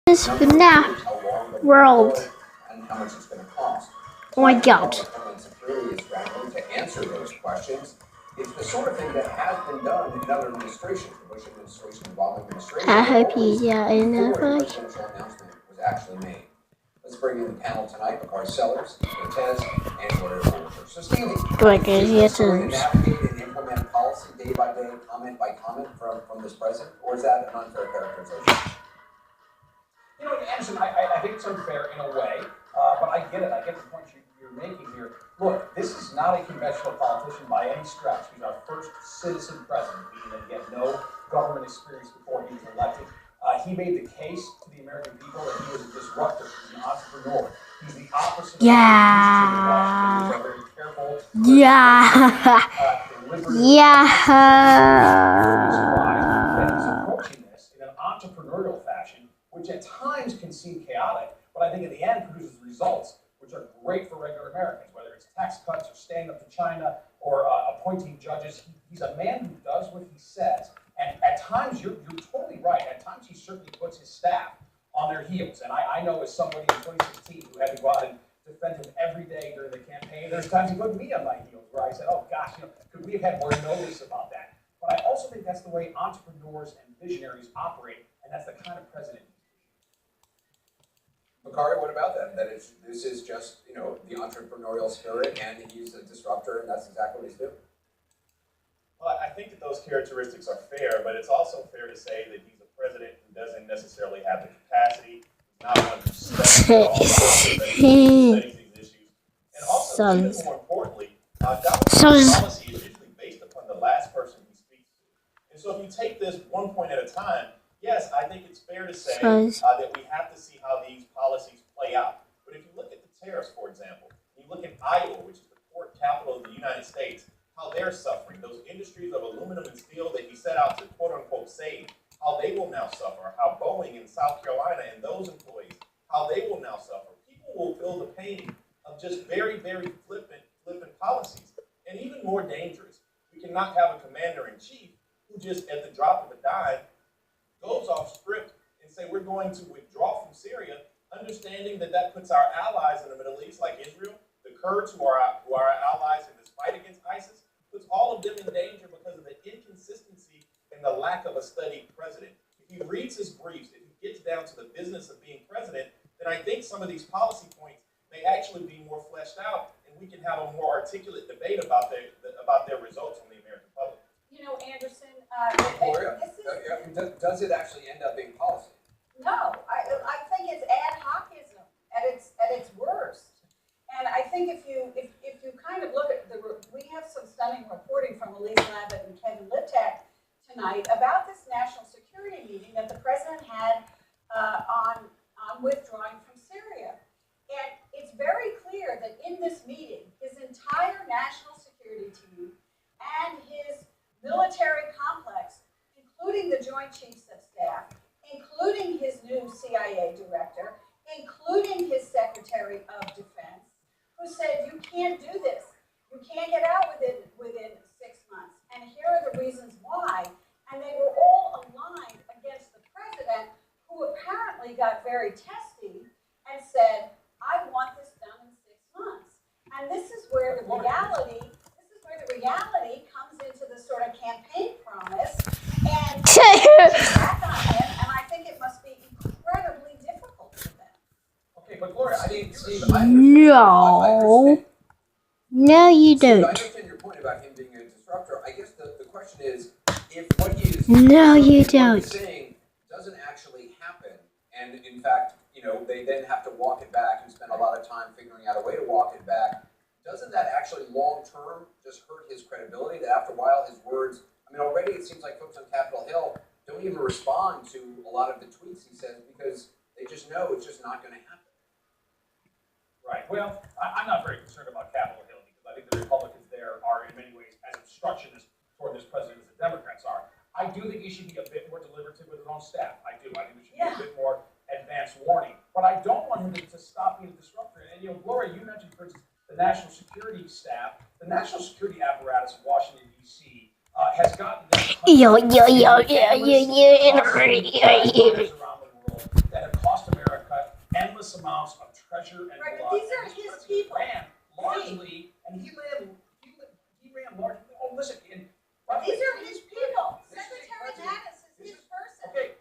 This FNAF world. And how much it's going to cost. Oh my god. Homeland Security is scrambling to answer those questions. It's the sort of thing that has been done in other administrations, the Bush administration, the Obama administration. I hope you got enough. Before a presidential announcement was actually made. Let's bring in the panel tonight, Bakar Sellers, Cortez, and Gloria Fulcher. So Stevie, is this a way to navigate and implement policy day by day, comment by comment from this president, or is that an unfair characterization? You know, Anderson, I think it's unfair in a way, but I get it. I get the point you're making here. Look, this is not a conventional politician by any stretch. He's our first citizen president, meaning that he had no government experience before he was elected. He made the case to the American people that he was a disruptor, he's an entrepreneur. He's the opposite of Yeah. He's very careful. Yeah. Yeah. He's approaching this in an entrepreneurial fashion, which at times can seem chaotic, but I think in the end produces results which are great for regular Americans, whether it's tax cuts or standing up to China or appointing judges. He's a man who does what he says. And at times, you're totally right. At times, he certainly puts his staff on their heels. And I know as somebody in 2016 who had to go out and defend him every day during the campaign, there's times he put me on my heels where I said, oh gosh, could we have had more notice about that? But I also think that's the way entrepreneurs and visionaries operate, and that's the kind of president. Bakari, what about that? That this is just, the entrepreneurial spirit, and he's a disruptor, and that's exactly what he's doing. Well, I think that those characteristics are fair, but it's also fair to say that he's a president who doesn't necessarily have the capacity. He's not one who studies these issues. And also, even more importantly, Donald Trump's policy is usually based upon the last person he speaks to. And so if you take this one point at a time, yes, I think it's fair to say that we have to see how these policies play out. But if you look at the tariffs, for example, you look at Iowa, which is the port capital of the United States, how they're suffering, those industries of aluminum and steel that he set out to quote-unquote save, how they will now suffer, how Boeing in South Carolina and those employees, how they will now suffer. People will feel the pain of just very, very flippant policies. And even more dangerous, we cannot have a commander-in-chief who just at the drop of a dime goes off script and say we're going to withdraw from Syria, understanding that that puts our allies in the Middle East, like Israel, the Kurds who are our allies in this fight against ISIS, puts all of them in danger because of the inconsistency and the lack of a studied president. If he reads his briefs, if he gets down to the business of being president, then I think some of these policy points may actually be more fleshed out, and we can have a more articulate debate about their results on the American public. Anderson, Gloria, does it actually end up being policy? No, I think it's ad hocism at its worst. And I think if you kind of look at we have some stunning reporting from Elise Labott and Kevin Liptak tonight about this national security meeting that the president had on withdrawing from Syria. And it's very clear that in this meeting, his entire national security team and his military complex, including the Joint Chiefs of Staff, including his new CIA director, including his Secretary of Defense, who said, you can't do this. You can't get out within 6 months. And here are the reasons why. And they were all aligned against the president, who apparently got very testy and said, I want this done in 6 months. And this is where the reality comes into the sort of campaign promise and back on him. And I think it must be incredibly difficult for them. Okay, but Gloria, Steve, No, you don't. I understand your point about him being a disruptor. I guess the question is, if what he is saying doesn't actually happen, and in fact, they then have to walk it back and spend a lot of time figuring out a way to walk it back, doesn't that actually long-term just hurt his credibility, that after a while his words, already it seems like folks on Capitol Hill don't even respond to a lot of the tweets he says because they just know it's just not going to happen. Right. Well, I'm not very concerned about Capitol Hill because I think the Republicans there are in many ways as obstructionist toward this president as the Democrats are. I do think he should be a bit more deliberative with his own staff. I do. I think there should be a bit more advanced warning. But I don't want him to stop being a disruptor. And, Gloria, you mentioned, for instance, the national security staff. The national security apparatus in Washington, D.C. Has gotten Yo. around the world that have cost enormous amounts of treasure and Right, but blood. these are And this his president people. ran largely, and he ran largely. Oh, listen, by the These way, are his people. this is a Secretary president- Mattis is this his is- person. Okay,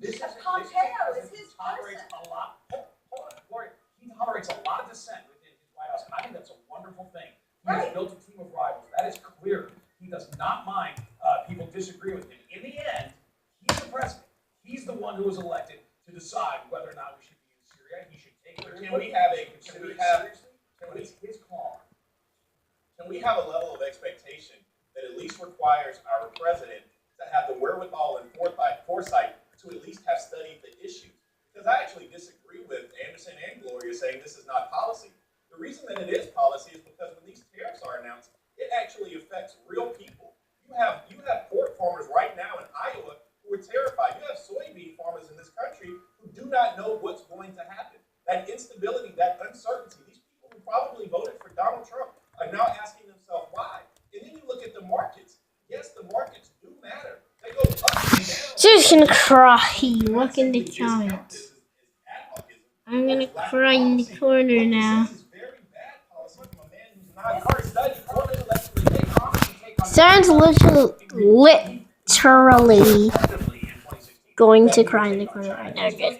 this is Pompeo is his tolerates person. a lot. Hold on, Gloria. He tolerates a lot of dissent within his White House, and I think that's a wonderful thing. He has Right. built a team of rivals. That is clear. He does not mind people disagree with him. In the end, he's the president. He's the one who was elected to decide whether or not we should be in Syria. He should take it. Can we have But it's his call. can we have a level of expectation that at least requires our president to have the wherewithal and foresight to at least have studied the issues? Because I actually disagree with Anderson and Gloria saying this is not policy. The reason that it is policy is because when these tariffs are announced, it actually affects real people. You have pork farmers right now in Iowa who are terrified. You have soybean farmers in this country who do not know what's going to happen. That instability, that uncertainty, these people who probably voted for Donald Trump are now asking themselves why. And then you look at the markets. Yes, the markets do matter. They go up and down. Just gonna cry. Look in the comments. I'm gonna cry in the corner now. This is very bad policy from a man who's not hard studied or intellectually. They promise to take on Sounds literally going to cry in the corner right now. Good.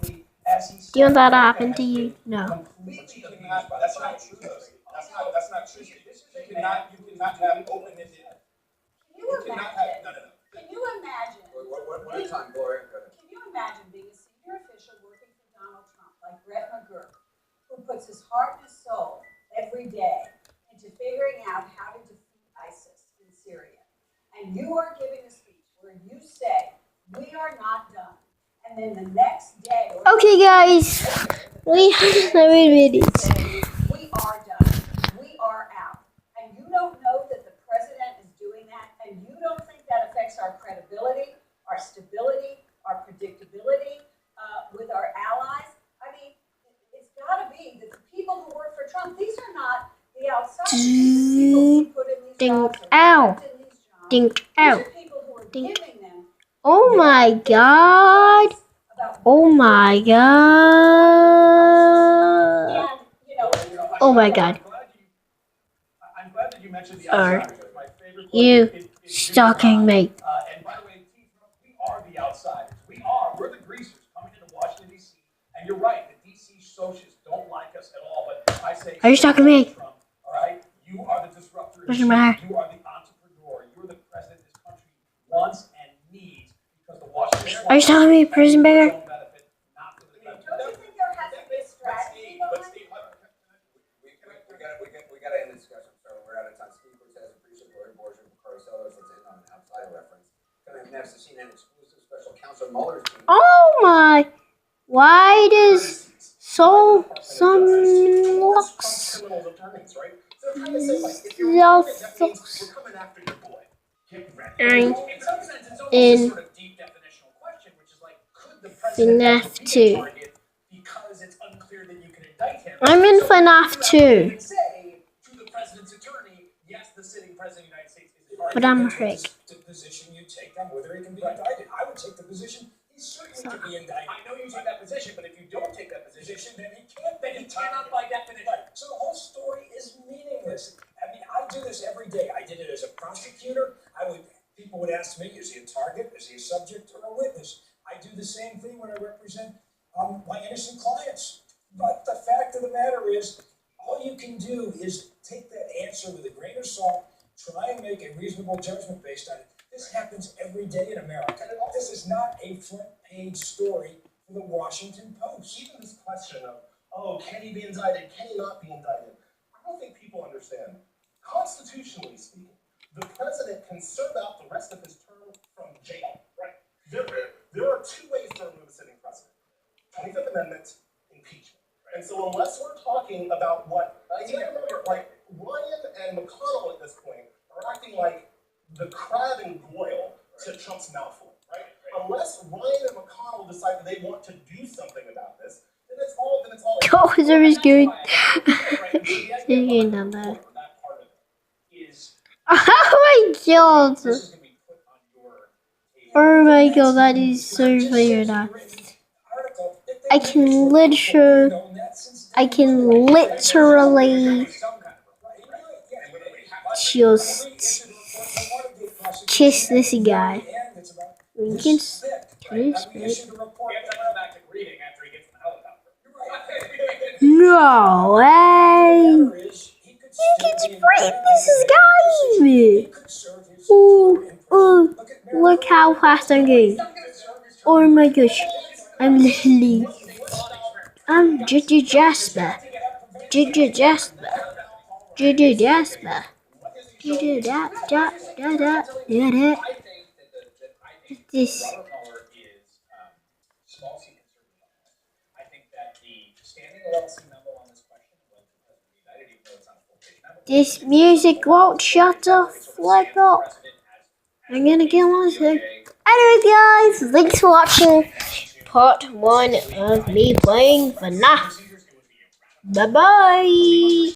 Do you want that to happen to you? No. That's not true. That's not true. You cannot have openness. Can you imagine? No. Can you imagine? What at a time, Gloria? Go ahead. Can you imagine being a senior official working for Donald Trump, like Brett McGurk, who puts his heart and his soul every day into figuring out how to defeat ISIS in Syria, and you are giving a speech where you say we are not done, and then the next day, Okay, guys. We have 7 minutes. we are done, we are out, and you don't know that the president is doing that, and you don't think that affects our credibility, our stability, our predictability with our allies. I mean, it's got to be that the people who work for Trump, these are not the outsiders. These are people who put in these jobs, or Ow. kept in these jobs. Dink These out. are people who are Dink. giving them Oh my god. about Oh my god. and, you know, Oh my god. I'm glad that you mentioned the Are outsiders. My favorite you quote is stalking me? And by the way, we are the outsiders. We're the greasers coming into Washington, D.C. And you're right, the D.C. socialists don't like us at all. But I say, Are you stalking me? Trump, all right? You are the disruptor. Doesn't matter. You are the entrepreneur. You're the president this country wants and needs because the Washington. Are you stalking me, prison beggar? don't you think there has to be a strategy But behind Steve, We gotta end the discussion, so we're out of time. Steve Cortez, appreciate Gloria Borgia, Corey Sellers, let's end on an outsider reference. Coming up next, the CNN exclusive special counsel Mueller's team. Oh my. Why does some looks criminal attorneys, right? So they're trying to say, like, if you're reporting, that means we're coming after your boy. Get ready. I'm In some sense, it's almost in a sort of deep definitional question, which is like, could the president FNAF ever be 2. a target because it's unclear that you can indict him? I'm in So FNAF you 2. could say to the president's attorney, yes, the sitting president of the United States is a target. But I'm afraid. The position you take on whether he can be indicted. I would take the position he certainly can be indicted. I know you take that position, but if you don't take that position, Then he can't. then he cannot by definition. So the whole story is meaningless. I mean, I do this every day. I did it as a prosecutor. People would ask me, is he a target? Is he a subject or a witness? I do the same thing when I represent my innocent clients. But the fact of the matter is, all you can do is take that answer with a grain of salt, try and make a reasonable judgment based on it. This happens every day in America. This is not a front page story for the Washington Post. Even this question of, oh, can he be indicted? Can he not be indicted? I don't think people understand. Constitutionally speaking, the president can serve out the rest of his term from jail, right? There are two ways to remove a sitting president. 25th Amendment, impeachment. And so unless we're talking about what, you gotta remember, like, Ryan and McConnell at this point are acting like the crab and Goyle to Trump's Malfoy, right? Unless Ryan and McConnell decide that they want to do something about this, then it's all. Oh, there is good. Thinking on that. That part of it is Oh my god. this is going to be put on your table. Oh my god, that is so funny right now. Article that I can literally just kiss this guy. We can spit. No way! You can spray this guy! Oh, look how fast I'm going. Oh my gosh. I'm Gigi Jasper. Gigi Jasper. Gigi Jasper. Gigi da. This. This music won't shut off. Flip up. I'm gonna get lost here. Anyway, guys, thanks for watching part 1 of me playing FNAF. Bye bye.